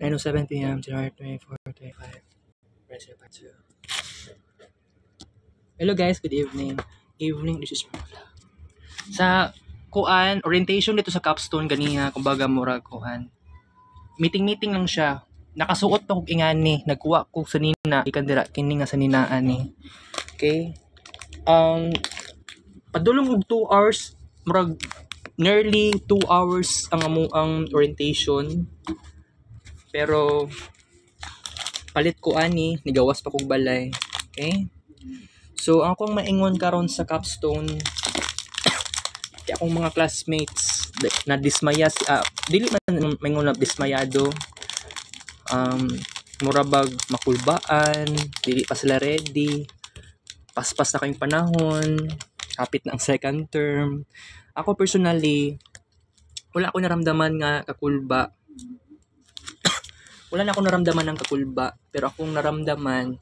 9:07 p.m. January 24, 25. Hello guys, good evening. This is Marla. Sa kuan, orientation dito sa Capstone ganiha, kumbaga murag kuan. Meeting lang siya. Nakasuot pa kog ingani, nagkuha ko sa nina, ikan dira kini nga sa ninaan ni. Okay? Padulong og 2 hours, murag nearly 2 hours ang orientation. Pero palit ko ani, nigawas pa kog balay. Okay? So, akong maingon karon sa Capstone, kaya akong mga classmates na dismaya, dili man maingon na dismayado, murabag makulbaan, dili pa sila ready, paspas na kayong panahon, kapit na ang second term. Ako personally, wala ako naramdaman nga kakulba. Wala na akong naramdaman ng kakulba, pero akong naramdaman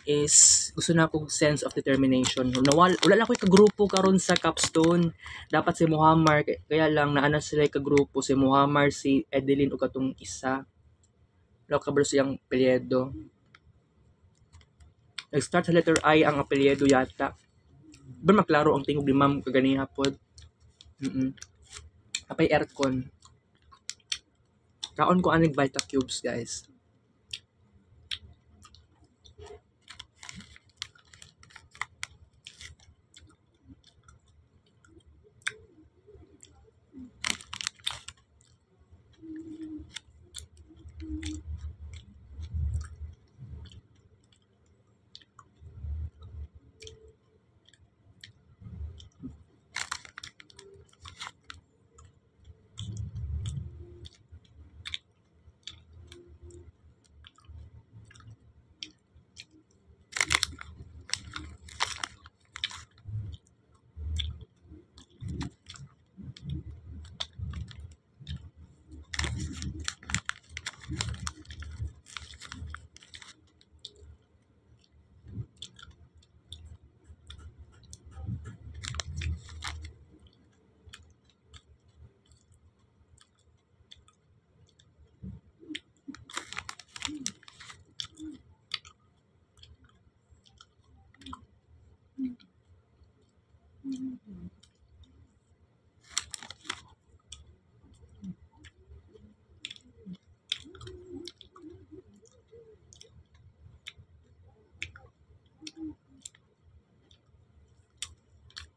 is gusto na akong sense of determination. Wala na ako kagrupo karon sa Capstone. Dapat si Muhammad, kaya lang naana sila kagrupo, si Muhammad, si Edeline o katong isa. Wala ka ba siyang apelyido? Nag-start sa letter I ang apelyido yata. Ba maklaro ang tingog ni ma'am kaganiha pod. Apay aircon. Kaon ko anig Vita Cubes, guys.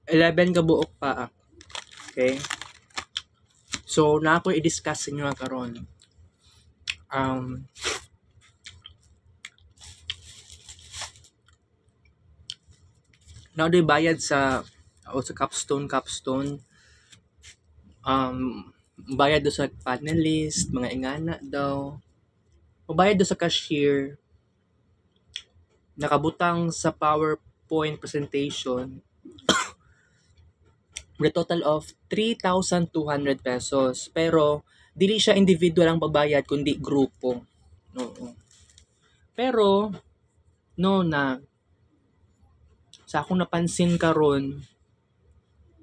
Eleven ka buok pa. Okay? So, na ako i-discuss sa inyo karon. Na do'y bayad sa Capstone. Bayad do sa panelist, mga ingana daw. Bayad do sa cashier. Nakabutang sa PowerPoint presentation. With a total of 3,200 pesos. Pero, dili siya individual ang pagbayad, kundi grupo. Oo. Pero, na sa akong napansin karon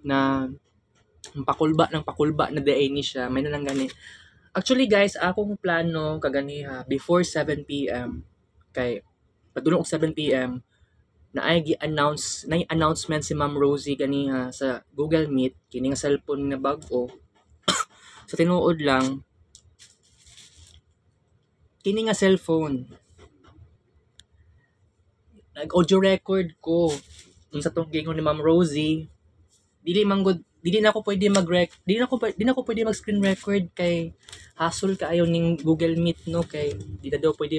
na pakulba na day ni siya, may nalang gani. Actually guys, akong plano kaganiha before 7 p.m. kay padulong og 7 p.m. na ay announcement si Ma'am Rosie ganiha sa Google Meet kini nga cellphone nga bag-o. Sa tinuod lang kini nga cellphone nag-audio record ko unsa tong gingon ni Ma'am Rosie. Dili na ako pwede mag-screen record kay hassle kaayo ning Google Meet no, kay di na daw pwede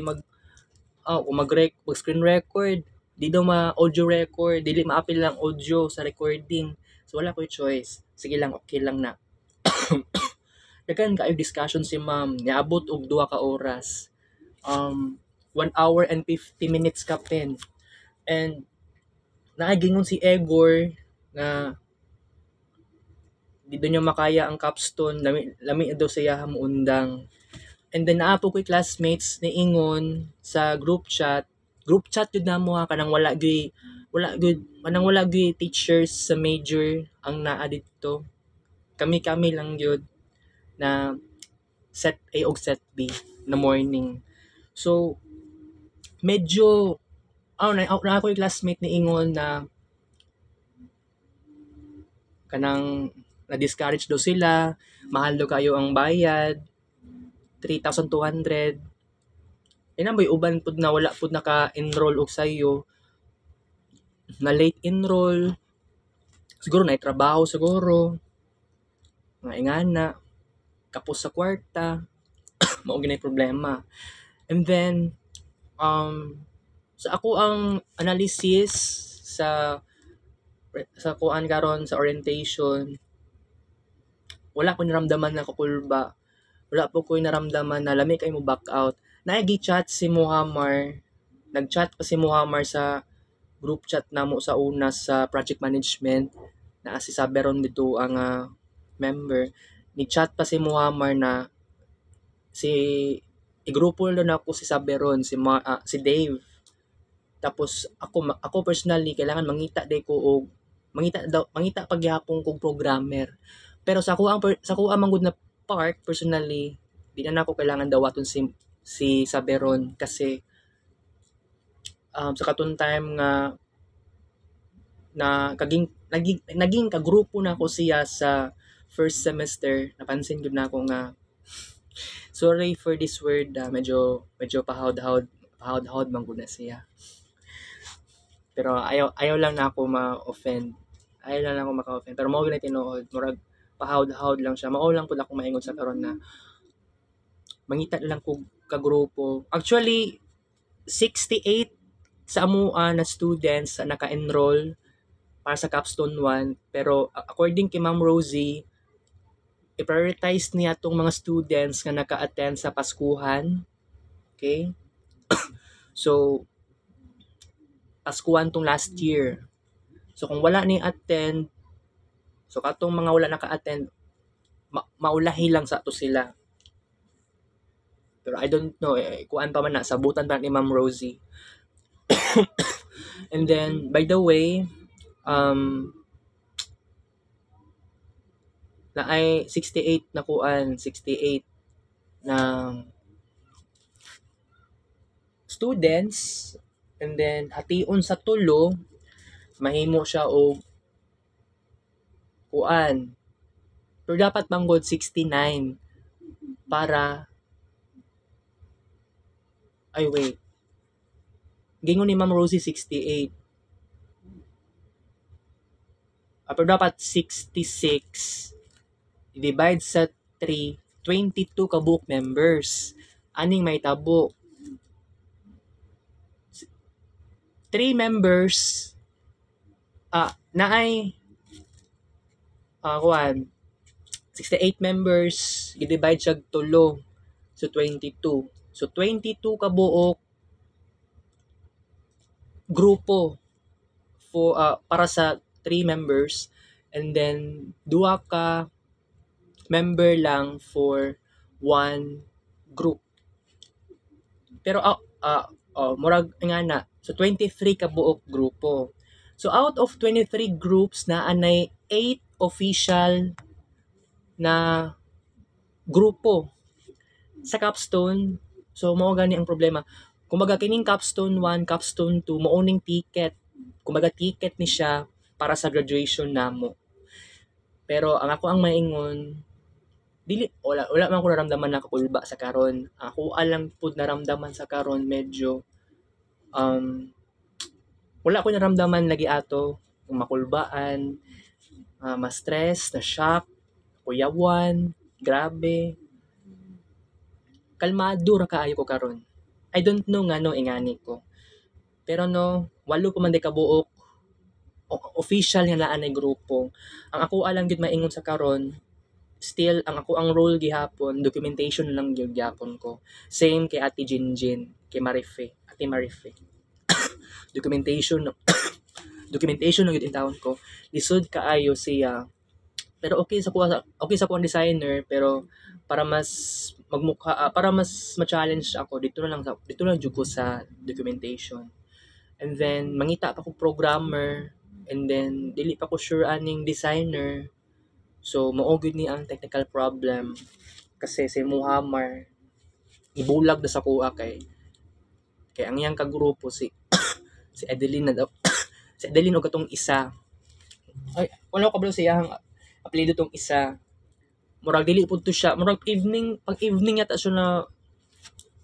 mag-screen record, di daw ma-audio record, dili ma-appeal lang audio sa recording. So wala ko choice. Sige lang, okay lang na. Dagan kaayo discussion si ma'am, niabot og 2 ka oras. 1 hour and 50 minutes ka pen. And naagingon si Egor na di daw niya makaya ang Capstone, lami daw siya hamuundang. And then naapo ko'y classmates ni ingon sa group chat yun na mo ha, kanang wala gyud teachers sa major ang naa dito. Kami lang yun na set A o set B na morning. So medyo na ako yung classmate ni Ingon na kanang na-discourage daw sila, mahal daw kayo ang bayad, 3,200. Boy, uban pud na wala pud naka-enroll og sayo, na late enroll, siguro na trabaho siguro, nga ingana, kapos sa kwarta, mao ginay problema. And then, sa ako ang analysis sa kuan karon sa orientation, wala ko naramdaman na kakulba. Wala po ko naramdaman na lami kay mo back out. Nagi-chat si Muhammar. Nag-chat pa si Muhammar sa group chat namo sa una sa project management na si Saberon dito ang member. Ni-chat pa si Muhammar na si igrupo na ako si Saberon, si Dave. Tapos ako personally kailangan mangita day ko og mangita pagyapon kog programmer. Pero sa ako ang manggod na part personally, di na ako kailangan dawaton si Saberon kasi sa katong time nga na naging kagrupo na ako siya sa first semester, napansin gud na ako nga sorry for this word, medyo pahawd man gud na siya. Pero ayaw lang na ako ma-offend. Ayaw lang ako maka-offend. Pero mao gyud tinuod, murag pahawd lang siya. Mao lang pud ako maingon sa karon na mangita lang ko kagrupo. Actually 68 sa amuan na students na naka-enroll para sa Capstone 1, pero according kay Ma'am Rosie, i-prioritize niya tong mga students nga naka-attend sa Paskuhan. Okay? So Paskuhan tong last year. So kung wala ni attend, so katong mga wala naka-attend, maulahi lang sa ato sila. Pero I don't know, kuan pa man na, sabutan pa ni Ma'am Rosie. And then, by the way, na ay 68 na kuan, 68 na students, and then hation sa tulo, mahimo siya og kuan. Pero dapat manggod 69 para ay wait. Gingon ni Ma'am Rosie 68. Pero dapat 66 divide sa 3, 22 ka book members. Aning may tabo. 3 members naay kuan 68 members i-divide siya tulo, so 22. So 22 ka buok grupo for para sa 3 members, and then 2 ka member lang for 1 group. Pero murag nga na, so 23 ka buok grupo. So out of 23 groups na anay 8 official na grupo sa Capstone. So mao gani ang problema. Kumbaga kining Capstone 1, Capstone 2 mao ning ticket. Kumbaga ticket ni siya para sa graduation namo. Pero ang ako ang maingon, wala man ko naramdaman na kakulba sa karon. Ako alang pud naramdaman sa karon medyo wala ko naramdaman lagi ato kung makulbaan, ma-stress, na shock, kuyawan, grabe. Kalmado ra kaayo ko karon. I don't know nga no ingani ko. Pero no, walo pa man day kabuok official nga naa nay grupo. Ang ako alang gid maingon sa karon, still ang role gihapon documentation lang gyud gyapon ko. Same kay Ate Jinjin, kay Ate Marife. documentation lang gyud intawon ko. Lisod kaayo siya. Pero okay sa ko ang designer, pero para mas magmukha para mas ma-challenge ako dito lang jud ko sa documentation. And then mangita pa ko programmer, and then dili pa ko sure aning designer. So mao gyud ni ang technical problem kasi si Muhammar ibulag na sa kuha kay ang iyang kagrupo si Adeline na daw si Adeline og atong isa ay wala ko kabalo siya ang apelyido tong isa murag dili pud to siya murag pag evening yata siya na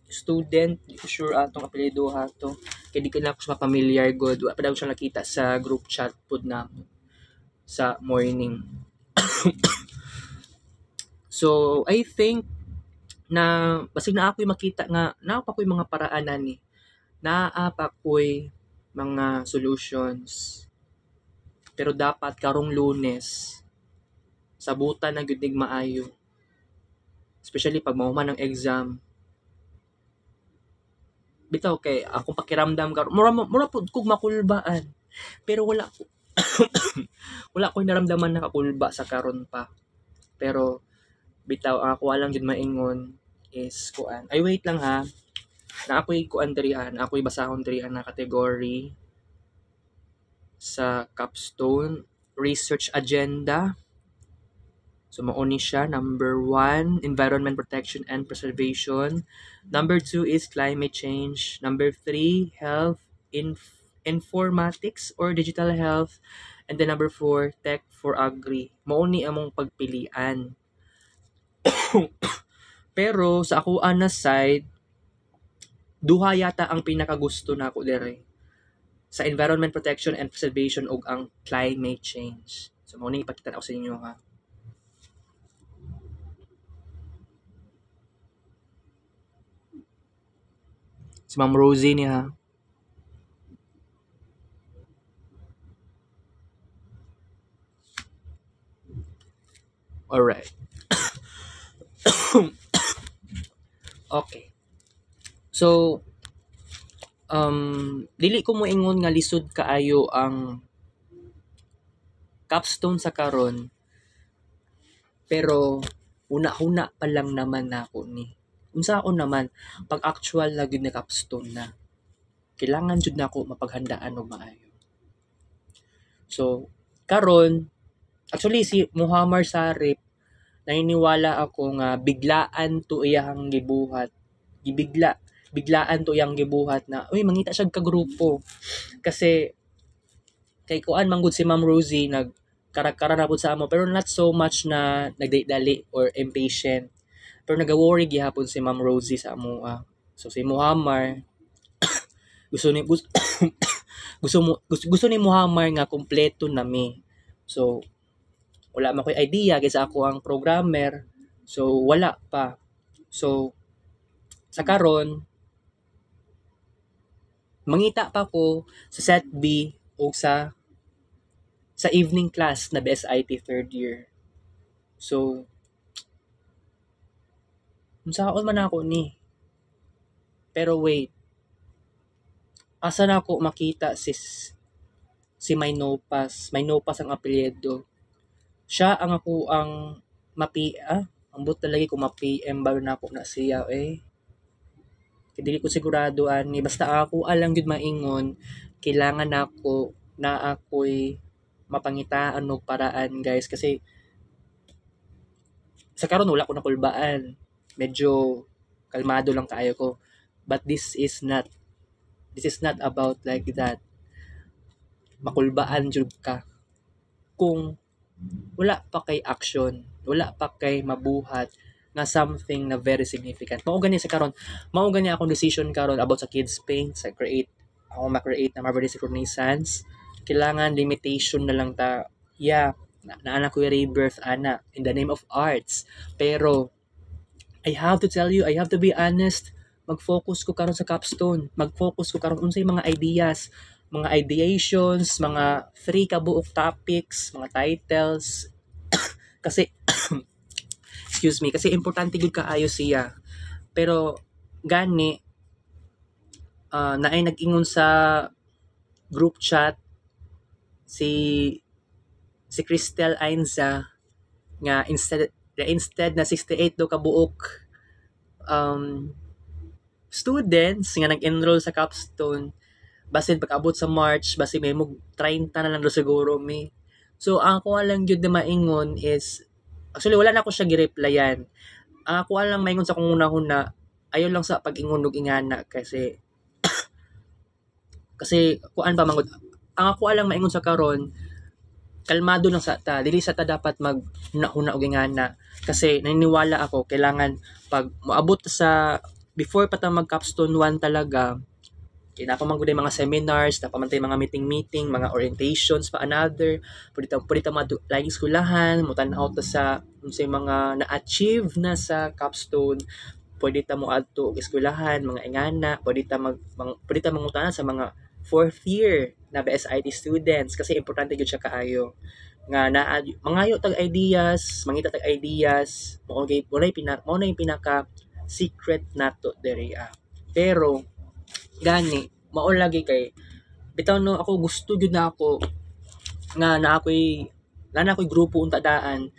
student di ko sure atong apelyido ha to kay di ko na ako siya familiar god wa pa daw siya nakita sa group chat pud na sa morning. So I think na basig na ako'y makita nga naa pa ko'y mga paraanan ni naa pa ko'y mga solutions pero dapat karong Lunes sabutan na gyud nig maayo especially pag mahuman ng exam bitaw kay akong pakiramdam karon mura pud kog makulbaan pero wala ko naramdaman na kakulba sa karon pa pero bitaw ang ako lang jud maingon is kuan ay wait lang ha na ako'y kuan dirian ako'y basahon dirian na category sa capstone research agenda. So mao ni siya number 1 environment protection and preservation, number 2 is climate change, number 3 health informatics or digital health, and then number 4 tech for agri. Mao ni among pagpilian. Pero sa ako na side duha yata ang pinakagusto nako dire sa environment protection and preservation ug ang climate change. So mao ni ipakita ako sa inyo ha. Si Ma'am Rosie niya. Alright. Okay. So, dili ko moingon nga lisod kaayo ang capstone sa karon pero una-una pa lang naman nako ni. Unsaon naman pag actual na gyud na capstone na. Kailangan jud nako mapaghandaan og maayo. So, karon actually si Muhammad Sarip naniniwala ako nga biglaan to iyang gibuhat. Biglaan to iyang gibuhat na uy mangita siya kagrupo. Kasi kay kuan manggod si Ma'am Rosie nagkarakara na pud sa amo pero not so much na nagdali or impatient. Pero nag-worry gihapon si Ma'am Rosie sa amo. So si Muhammad gusto ni gusto ni Muhammad nga kompleto nami. So wala man ko'y idea kaysa ako ang programmer. So wala pa. So sa karon mangita pa ko sa set B o sa evening class na BSIT third year. So unsaon man ako ni. Pero wait. Asa na ako makita si Maynopas. Maynopas ang apelyido. Siya ang ako ang ambot talaga ko ma-PM ba na ako na siya Kaya dili ko sigurado ani basta ako alang gud maingon kailangan nako na ako'y mapangitaan og paraan guys kasi sa karon wala ko nakulbaan. Medyo kalmado lang kaayo ko. But this is not about like that. Makulbaan jud ka kung wala pa kay action, wala pa kay mabuhat nga something na very significant. Mao gani sa karon, mao gani akong decision karon about sa kids paint, sa ma-create na Marvelous Renaissance. Kailangan limitation na lang ta. Yeah, anak ko yung rebirth ana in the name of arts. Pero I have to tell you, I have to be honest, mag-focus ko karon sa capstone. Mag-focus ko karon unsay mga ideas, mga ideations, mga free kabuok topics, mga titles. Kasi excuse me, kasi importante gud kaayo siya. Pero gani naay nag-ingon sa group chat si Cristel Ainza nga instead na 68 daw kabuok students nga nag-enroll sa capstone basin pag-abot sa March basin may mog 30 na lang do siguro mi. So ang ko lang gyud na maingon is actually wala na ako siya gi-replyan. ako lang maingon sa kung una-una, ayaw lang sa pag-ingon og ingana kasi kuan pa mangod. Ang ako lang maingon sa karon, kalmado lang sa ta. Dili sa ta dapat mag huna-huna og ingana kasi naniniwala ako kailangan pag moabot sa before pa ta mag capstone 1 talaga, kinapamanggod mga seminars, napamantay mga meeting, mga orientations pa another, pwede ta lagi skulahan, mutan-aw ta sa unsay mga na-achieve na sa capstone, pwede ta mo adto og eskwelahan, mga ingana, pwede ta mangutana sa mga fourth year na BSIT students kasi importante gyud siya kaayo nga mangayo tag ideas, mangita tag ideas, mao na yung pinaka secret nato diri Pero gani mao lagi kay bitaw no ako gusto gyud na ako nga na ako'y grupo unta daan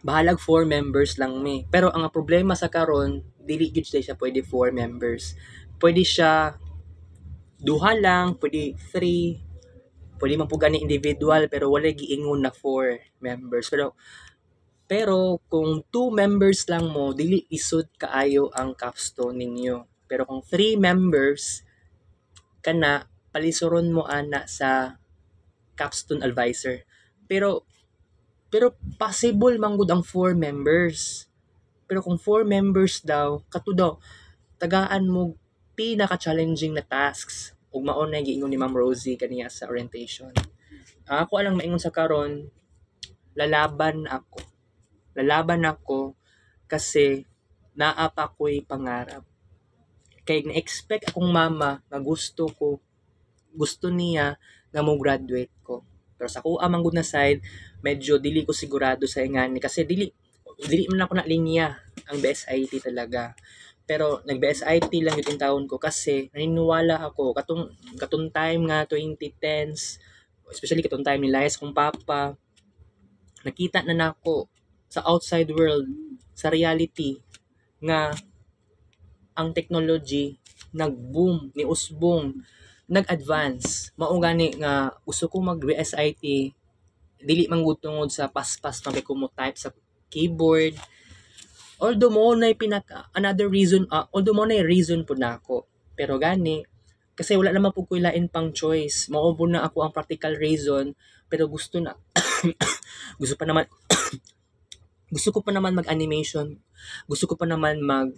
bahalag 4 members lang mi. Pero ang problema sa karon dili gyud siya pwede 4 members. Pwede siya duha lang, pwede 3, pwede man po gani individual pero wala giingon na 4 members. Pero kung 2 members lang mo, dili isod kaayo ang capstone ninyo. Pero kung 3 members, kana palisuron mo ana sa capstone advisor. Pero possible man gud ang 4 members. Pero kung 4 members daw, kato daw, tagaan mo pinaka-challenging na tasks. Ug mao na giingon ni Ma'am Rosie kaniya sa orientation. Ako alang maingon sa karon, lalaban ako kasi naa pa ko'y pangarap. Kay na-expect akong mama na gusto niya nga mo graduate ko. Pero sa kuha man gud na side, medyo dili ko sigurado sa ingani kasi dili man ako na linya ang BSIT talaga. Pero nag-BSIT lang yung taon ko kasi naniniwala ako katong time nga 2010s, especially katong time ni Lias kong papa, nakita na nako sa outside world, sa reality nga ang technology nag-boom, ni usbong, nag-advance. Mao gani nga gusto ko mag-BSIT, dili man gud tungod sa paspas pag ko mo type sa keyboard. Although mo na reason po na ako. Pero gani kasi wala naman po ko lain pang choice. Mao po na ako ang practical reason pero gusto gusto ko pa naman mag-animation. Gusto ko pa naman mag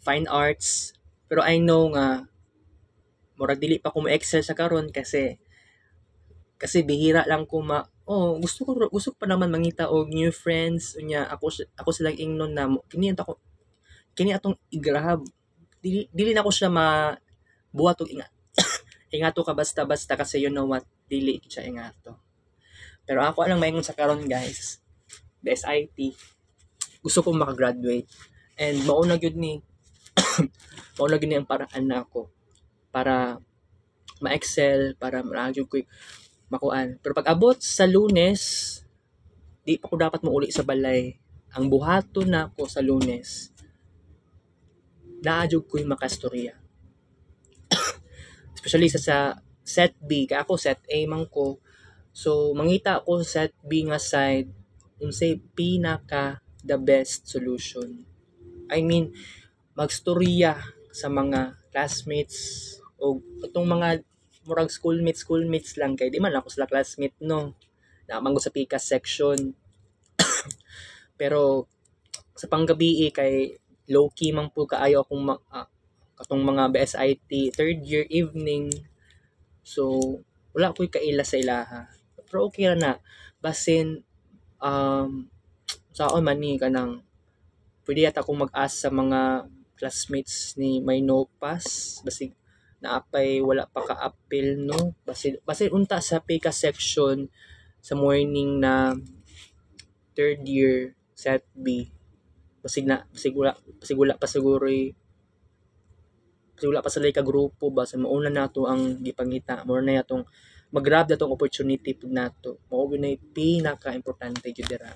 fine arts. Pero I know nga murag dili pa ko ma-excel sa karon kasi bihira lang ko gusto ko pa naman mangita og new friends unya ako silang ingnon na kini atong i-grab dili na ko siya buhat og ingato ka basta kasi you know what dili siya ingato. Pero ako lang maingon sa karon guys, BSIT gusto ko makagraduate and mauna gyud ni ang paraan na ako para ma-excel, para maayog ko makuan. Pero pag abot sa Lunes, di pa ko dapat mauli sa balay. Ang buhato na ko sa Lunes, naadjog ko yung makastorya. Especially sa set B, kaya ako set A man ko. So, mangita ako sa set B nga side, unsay pinaka the best solution. I mean, magstorya sa mga classmates o itong mga murag schoolmates lang kay di man ako sila classmate no. Naamang sa PICAS section. Pero sa panggabi kay low key man po kaayo akong katong mga BSIT third year evening. So wala ko'y kaila sa ilaha. Pero okay ra na. Basin saon man ni kanang pwede yata akong mag-ask sa mga classmates ni may no pass basig naapay wala pa ka-appeal no basin unta sa PICAS section sa morning na third year set B basig wala pa siguro wala pa sa ka grupo ba sa mauna nato ang gipangita mo na yatong mag-grab na tong opportunity pud nato mao gyud pinaka-importante gyud dira.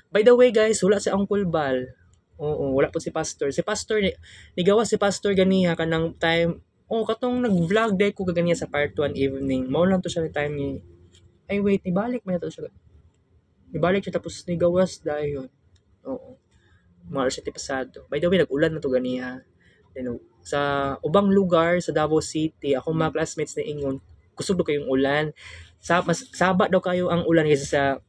By the way guys, wala si Uncle Bal. Oo, wala po si Pastor. Si Pastor, nigawa si Pastor ganiha kanang time, katong nag-vlog day ko kaganiya sa part 1 evening. Mao lang to siya ni time ni, ibalik man to siya. Ibalik siya tapos nigawas dayon. Oo. mga alas 7 pasado. By the way, nag-ulan na to ganiha. Then, sa ubang lugar sa Davao City, ako mga classmates na ingon, kusog daw kayong ulan. Mas saba daw kayo ang ulan kaysa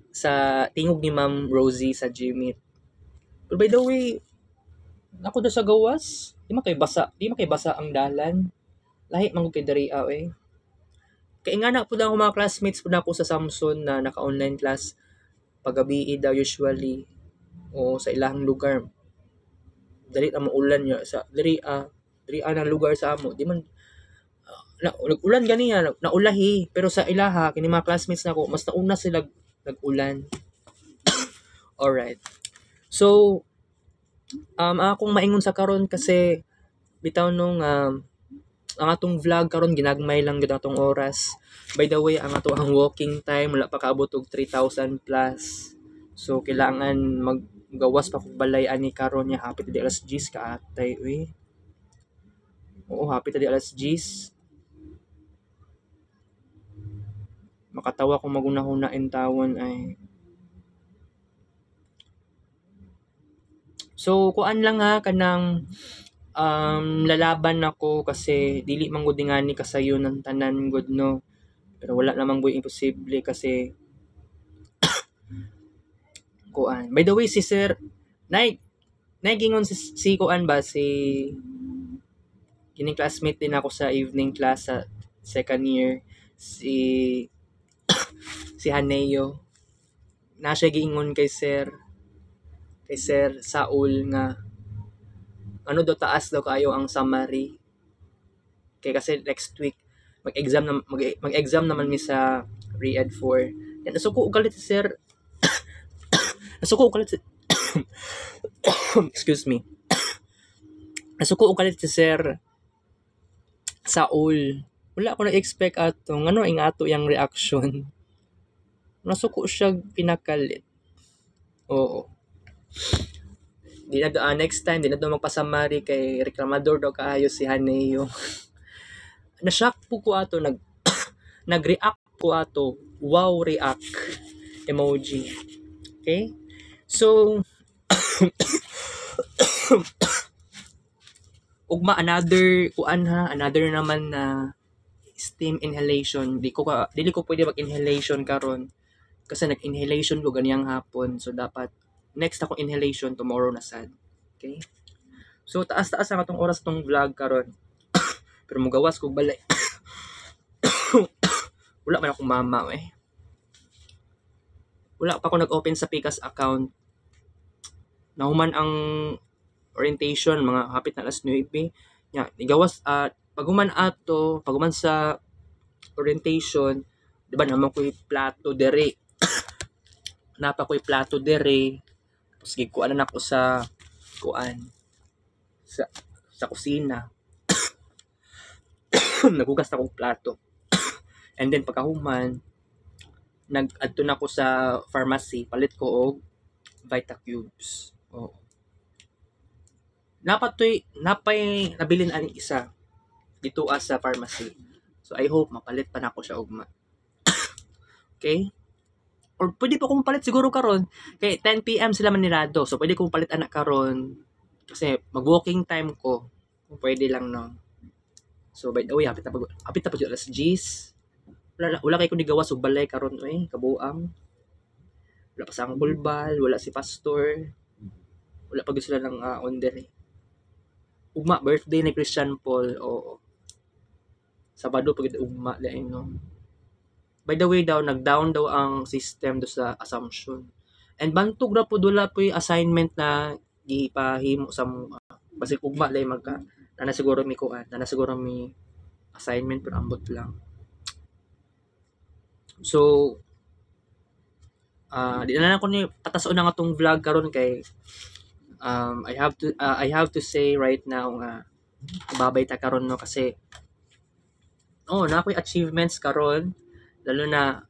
sa tingog ni Ma'am Rosie sa Jimmy. But by the way, ako daw sa gawas, di man kay basa ang dalan. Lahi man ko kay diri eh. Kaya nga na po daw mga classmates po na ako sa Samson na naka-online class pagabi daw usually o sa ilang lugar. Dali ang ulan niya sa diri ang lugar sa amo. Di man nag-ulan ganiya, naulahi pero sa ilaha kini mga classmates nako mas nauna sila nag-ulan. Alright. So akong maingon sa karon kasi bitaw nung ang atong vlog karon ginagmay lang gid atong oras. By the way, ang ato ang walking time wala pa kaabot og 3,000 plus. So kailangan maggawas pa kog balay ani karon nya hapit di alas 10 ka atay uy. Oo, hapit di alas 10. Makatawa kung maguna-huna in tawon ay. So kuan lang ha kanang lalaban ako kasi dili man gud ngani kasayo ng tanan gud no. Pero wala namang boy imposible kasi kuan. By the way, si Sir gingon si kuan ba si kining classmate din ako sa evening class sa second year si Haneo. Na siya giingon kay Sir Saul nga ano daw taas daw kayo ang summary. Kay kasi next week mag-exam naman mi sa Re-Ed 4. Yan nasuko ugalit si Sir. Nasuko ugalit si excuse me. Nasuko ugalit si Sir Saul. Wala ako na-expect ato. Ano ang ato yung reaction. Nasuko siya pinakalit. Oo. Di na next time, di na magpasamari kay reklamador daw kaayo si Haneo. Na-shock po ko ato, nag-react ko ato. Wow, react emoji. Okay? So, ugma another naman na steam inhalation. Dili ko pwede mag-inhalation karon kasi nag-inhalation ko ganiyang hapon. So dapat next ako inhalation tomorrow na sad. Okay? So taas-taas ang atong oras tong vlog karon. Pero mugawas ko balay. Wala man akong mama eh. Wala pa ako nag-open sa Pikas account. Nahuman ang orientation mga hapit na alas 9. Nya, igawas at paguman sa orientation, di ba naman ko'y plato dere. Napa ko'y plato dere. Tapos gikuanan ako sa kusina. Nagugas na akong plato. And then pagkahuman, nag-adto na ako sa pharmacy, palit ko og Vita Cubes. Oo. Napay nabilin ani isa dito sa pharmacy. So I hope mapalit pa na ako siya ugma. Okay? Or pwede pa akong palit siguro karon kay 10 PM sila manirado. So pwede kong palit anak karon kasi mag-walking time ko. Kung pwede lang no. So by the way, hapit na pa alas 10. Wala kay ko nigawa so balay karon kabuang. Wala pa sa ang bulbal, wala si pastor. Wala pa sila ng on dere. Ugma birthday ni Christian Paul. Oo. Sabado pagid ugma lain no. By the way daw, nag-down daw ang system do sa Assumption. And bantog ra po dula po assignment na gipahimo sa basig ugma lay magka na siguro mi assignment pero ambot lang. So di na ko ni patason na nga tong vlog karon kay I have to say right now nga babay ta karon no kasi na ako'y achievements karon lalo na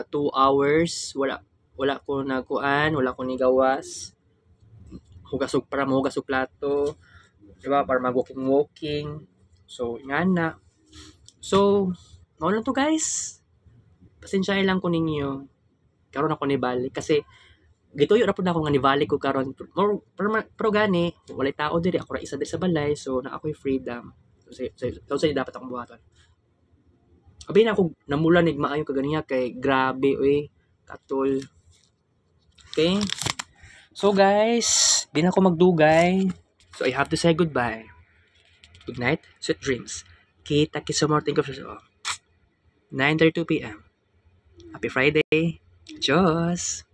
2 hours wala ko nakuan, wala ko ni gawas. Hugas og plato, di ba, para mag-walking. So, ingana. So, mao lang to guys. Pasensyahin lang ko ninyo. Karon ako ni balik kasi gituyo ra pud ako nga nibalik ko karon pero gani walay tao diri ako ra isa diri sa balay so na ako'y freedom so sa dapat akong buhaton abi na ako namulan nig maayo kaganiya kay grabe oy katol okay so guys di na ako magdugay so I have to say goodbye good night sweet dreams kita kisumor thank you for 9:32 p.m. Happy Friday Diyos